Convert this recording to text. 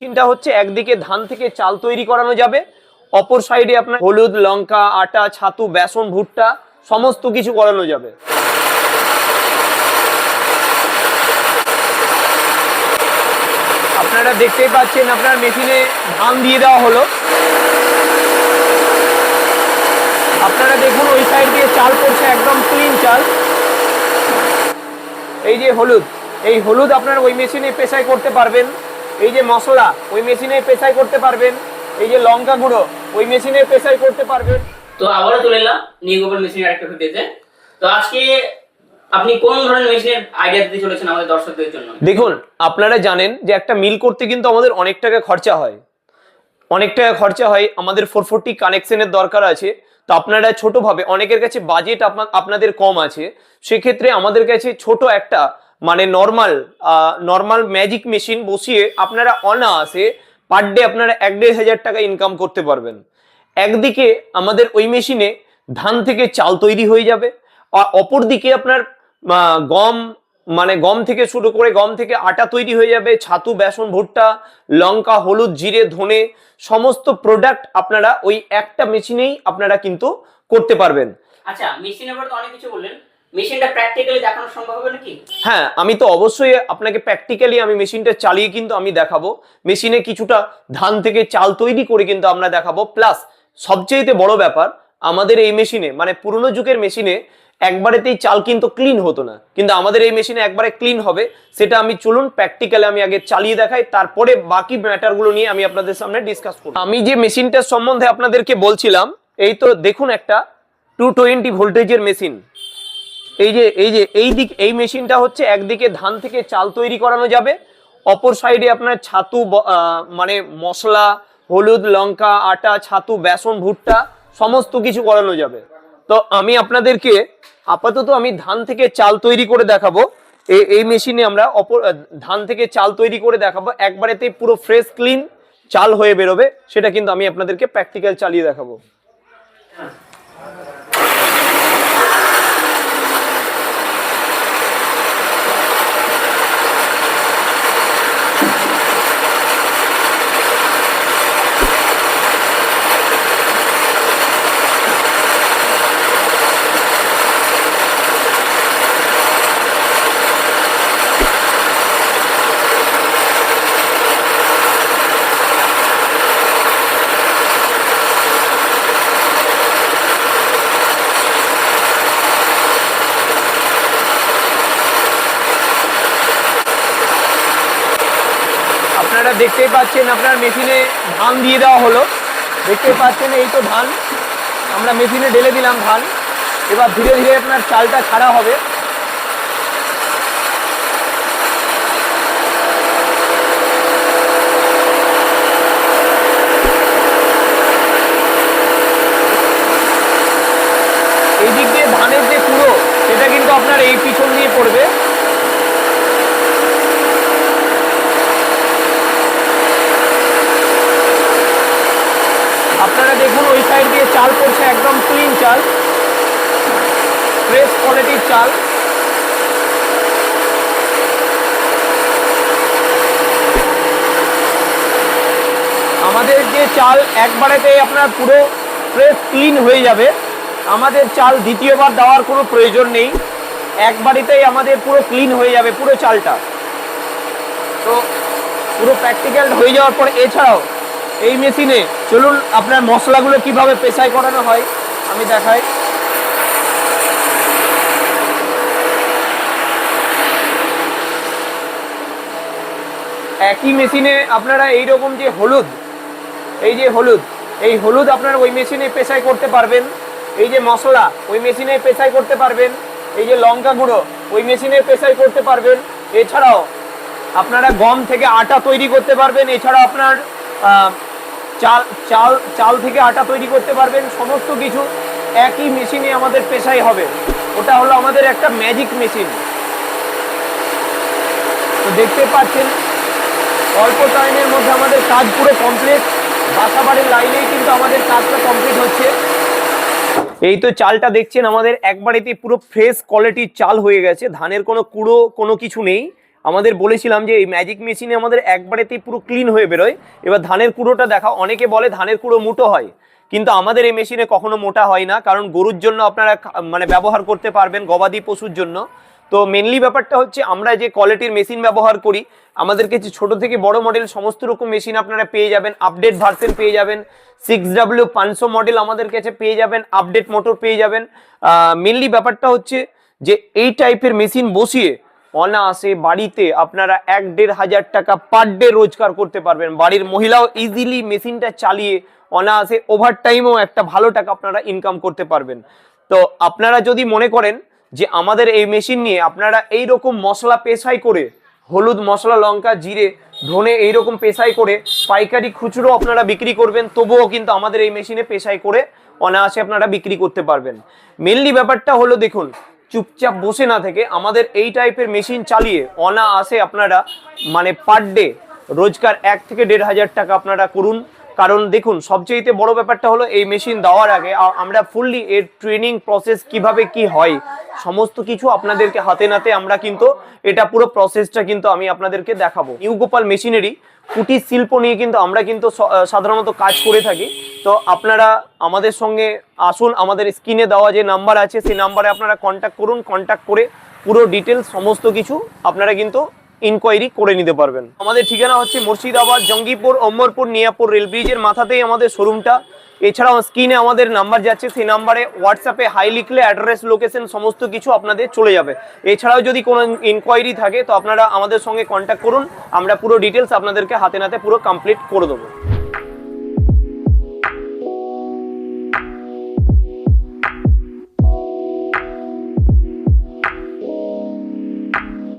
মেশিনটা হচ্ছে একদিকে ধান থেকে চাল তৈরি করানো যাবে, অপর সাইডে আপনার হলুদ, লঙ্কা, আটা, ছাতু, বেসন, ভুট্টা সমস্ত কিছু করানো যাবে। আপনারা দেখতেই পাচ্ছেন আপনার মেশিনে ধান দিয়ে দেওয়া হলো। আপনারা দেখুন ওই সাইড দিয়ে চাল পড়ছে, একদম ক্লিন চাল। এই যে হলুদ, এই হলুদ আপনার ওই মেশিনে পেশাই করতে পারবেন। এই যে মশলা ওই মেশিনে পেশাই করতে পারবেন। এই যে লঙ্কা গুঁড়ো ওই মেশিনে পেশাই করতে পারবেন। তো আবারও চলে এলাম নিউ গোবর মেশিনের আরেকটা ভিডিওতে। তো আজকে আপনি কোন ধরনের মেশিনের আইডিয়া দিতে চলেছেন আমাদের দর্শকদের জন্য? দেখুন, আপনারা জানেন যে একটা মিল করতে কিন্তু আমাদের অনেক টাকা খরচা হয়, আমাদের 440 কানেকশনের দরকার আছে। তো আপনারা ছোটভাবে, অনেকের কাছে বাজেট আপনাদের কম আছে, সেক্ষেত্রে আমাদের কাছে ছোট একটা মানে নর্মাল ম্যাজিক মেশিন বসিয়ে আপনারা অনায়াসে পার ডে আপনারা 1-1.5 টাকা ইনকাম করতে পারবেন। একদিকে আমাদের ওই মেশিনে ধান থেকে চাল তৈরি হয়ে যাবে, আর অপর দিকে আপনার গম, মানে গম থেকে শুরু করে গম থেকে আটা তৈরি হয়ে যাবে, ছাতু, বেসন, ভুট্টা, লঙ্কা, হলুদ, জিরে, ধনে সমস্ত প্রোডাক্ট আপনারা ওই একটা মেশিনেই আপনারা কিন্তু করতে পারবেন। আচ্ছা, মেশিনের ব্যাপারে তো অনেক কিছু বললেন, মেশিনটা প্র্যাকটিক্যালি দেখানো সম্ভব হবে নাকি? হ্যাঁ, আমি তো অবশ্যই আপনাকে প্র্যাকটিক্যালি আমি মেশিনটা চালিয়ে কিন্তু আমি দেখাবো। মেশিনে কিছুটা ধান থেকে চাল তৈরি করে কিন্তু আমরা দেখাবো। প্লাস সবচেয়ে বড় ব্যাপার, আমাদের এই মেশিনে মানে পুরনো যুগের মেশিনে একবারেতেই চাল কিন্তু ক্লিন হতো না, কিন্তু আমাদের এই মেশিনে একবারে ক্লিন হবে। সেটা আমি চলুন প্র্যাকটিক্যালি আমি আগে চালিয়ে দেখাই, তারপরে বাকি ম্যাটারগুলো নিয়ে আমি আপনাদের সামনে ডিসকাস করব। আমি যে মেশিনটার সম্বন্ধে আপনাদেরকে বলছিলাম, এই তো দেখুন একটা 220 ভোল্টেজের মেশিন। এই মেশিনটা হচ্ছে একদিকে ধান থেকে চাল তৈরি করানো যাবে, অপর সাইডে আপনার ছাতু, মানে মশলা, হলুদ, লঙ্কা, আটা, ছাতু, বেসন, ভুট্টা সমস্ত কিছু করানো যাবে। তো আমি আপনাদেরকে আপাতত আমি ধান থেকে চাল তৈরি করে দেখাবো। এই মেশিনে আমরা ধান থেকে চাল তৈরি করে দেখাবো, একবারেতেই পুরো ফ্রেশ ক্লিন চাল হয়ে বেরোবে। সেটা কিন্তু আমি আপনাদেরকে প্র্যাকটিক্যাল চালিয়ে দেখাবো। আপনারা দেখতেই পাচ্ছেন আপনার মেশিনে ধান দিয়ে দেওয়া হলো। দেখতেই পাচ্ছেন এই তো ধান আমরা মেশিনে ঢেলে দিলাম ধান। এবার ধীরে ধীরে আপনার চালটা ছাড়া হবে। এই দিক দিয়ে ধানের যে কুড়ো সেটা কিন্তু আপনার এই পিছন দিয়ে পড়বে। আপনারা দেখুন ওই সাইড দিয়ে চাল পড়ছে, একদম ক্লিন চাল, ফ্রেশ কোয়ালিটির চাল। আমাদের যে চাল একবারেতেই আপনার পুরো ফ্রেশ ক্লিন হয়ে যাবে। আমাদের চাল দ্বিতীয়বার দেওয়ার কোনো প্রয়োজন নেই, একবারেতেই আমাদের পুরো ক্লিন হয়ে যাবে পুরো চালটা। তো পুরো প্র্যাকটিক্যাল হয়ে যাওয়ার পর এছাড়াও এই মেশিনে চলুন আপনার মশলাগুলো কিভাবে পেশাই করানো হয় আমি দেখাই। একই মেশিনে আপনারা এইরকম যে হলুদ, এই হলুদ আপনারা ওই মেশিনে পেশাই করতে পারবেন। এই যে মশলা ওই মেশিনে পেশাই করতে পারবেন। এই যে লঙ্কা গুঁড়ো ওই মেশিনে পেশাই করতে পারবেন। এছাড়াও আপনারা গম থেকে আটা তৈরি করতে পারবেন। এছাড়াও আপনার চাল থেকে আটা তৈরি করতে পারবেন। সমস্ত কিছু একই মেশিনে আমাদের পেশাই হবে। ওটা হলো আমাদের একটা ম্যাজিক মেশিন। তো দেখতে পাচ্ছেন অল্প টাইমের মধ্যে আমাদের কাজ পুরো কমপ্লিট। বাসাবাড়ির লাইনেই কিন্তু আমাদের কাজটা কমপ্লিট হচ্ছে। এই তো চালটা দেখছেন আমাদের একবারেতেই পুরো ফ্রেশ কোয়ালিটির চাল হয়ে গেছে, ধানের কোনো কুড়ো কোনো কিছু নেই। আমাদের বলেছিলাম যে এই ম্যাজিক মেশিনে আমাদের একবারেতেই পুরো ক্লিন হয়ে বেরোয়। এবার ধানের কুড়োটা দেখা, অনেকে বলে ধানের কুড়ো মোটো হয়, কিন্তু আমাদের এই মেশিনে কখনো মোটা হয় না, কারণ গরুর জন্য আপনারা মানে ব্যবহার করতে পারবেন, গবাদি পশুর জন্য। তো মেনলি ব্যাপারটা হচ্ছে আমরা যে কোয়ালিটির মেশিন ব্যবহার করি, আমাদের কাছে ছোট থেকে বড় মডেল সমস্ত রকম মেশিন আপনারা পেয়ে যাবেন, আপডেট ভার্সন পেয়ে যাবেন, 6W500 মডেল আমাদের কাছে পেয়ে যাবেন, আপডেট মোটর পেয়ে যাবেন। মেনলি ব্যাপারটা হচ্ছে যে এই টাইপের মেশিন বসিয়ে অনায়াসে বাড়িতে আপনারা 1-1.5 টাকা পার ডে রোজগার করতে পারবেন। বাড়ির মহিলাও ইজিলি মেশিনটা চালিয়ে অনায়াসে ওভার টাইমেও একটা ভালো টাকা আপনারা ইনকাম করতে পারবেন। তো আপনারা যদি মনে করেন যে আমাদের এই মেশিন নিয়ে আপনারা এইরকম মশলা পেশাই করে, হলুদ, মশলা, লঙ্কা, জিরে, ধনে এইরকম পেশাই করে পাইকারি খুচরো আপনারা বিক্রি করবেন, তবুও কিন্তু আমাদের এই মেশিনে পেশাই করে অনায়াসে আপনারা বিক্রি করতে পারবেন। মেনলি ব্যাপারটা হলো দেখুন, চুপচাপ বসে না থেকে আমাদের এই টাইপের মেশিন চালিয়ে অনায়াসে আপনারা মানে পার ডে রোজগার 1-1.5 টাকা আপনারা করুন। কারণ দেখুন, সবচেয়ে বড় ব্যাপারটা হলো এই মেশিন দেওয়ার আগে আমরা ফুললি এর ট্রেনিং প্রসেস কিভাবে কি হয় সমস্ত কিছু আপনাদেরকে হাতে নাতে আমরা কিন্তু এটা পুরো প্রসেসটা কিন্তু আমি আপনাদেরকে দেখাবো। নিউ গোপাল মেশিনারি কুটির শিল্প নিয়ে কিন্তু আমরা কিন্তু সাধারণত কাজ করে থাকি। তো আপনারা আমাদের সঙ্গে আসুন, আমাদের স্ক্রিনে দেওয়া যে নাম্বার আছে সেই নাম্বারে আপনারা কন্ট্যাক্ট করুন, কন্ট্যাক্ট করে পুরো ডিটেলস সমস্ত কিছু আপনারা কিন্তু ইনকোয়ারি করে নিতে পারবেন। আমাদের ঠিকানা হচ্ছে মুর্শিদাবাদ, জঙ্গিপুর, অমরপুর, নিয়াপুর রেল ব্রিজের মাথাতেই আমাদের শোরুমটা। এছাড়াও স্ক্রিনে আমাদের নাম্বার যাচ্ছে, সেই নাম্বারে হোয়াটসঅ্যাপে হাই লিখলে অ্যাড্রেস, লোকেশন সমস্ত কিছু আপনাদের চলে যাবে। এছাড়াও যদি কোনো ইনকোয়ারি থাকে তো আপনারা আমাদের সঙ্গে কন্ট্যাক্ট করুন, আমরা পুরো ডিটেলস আপনাদেরকে হাতে নাতে পুরো কমপ্লিট করে দেবো।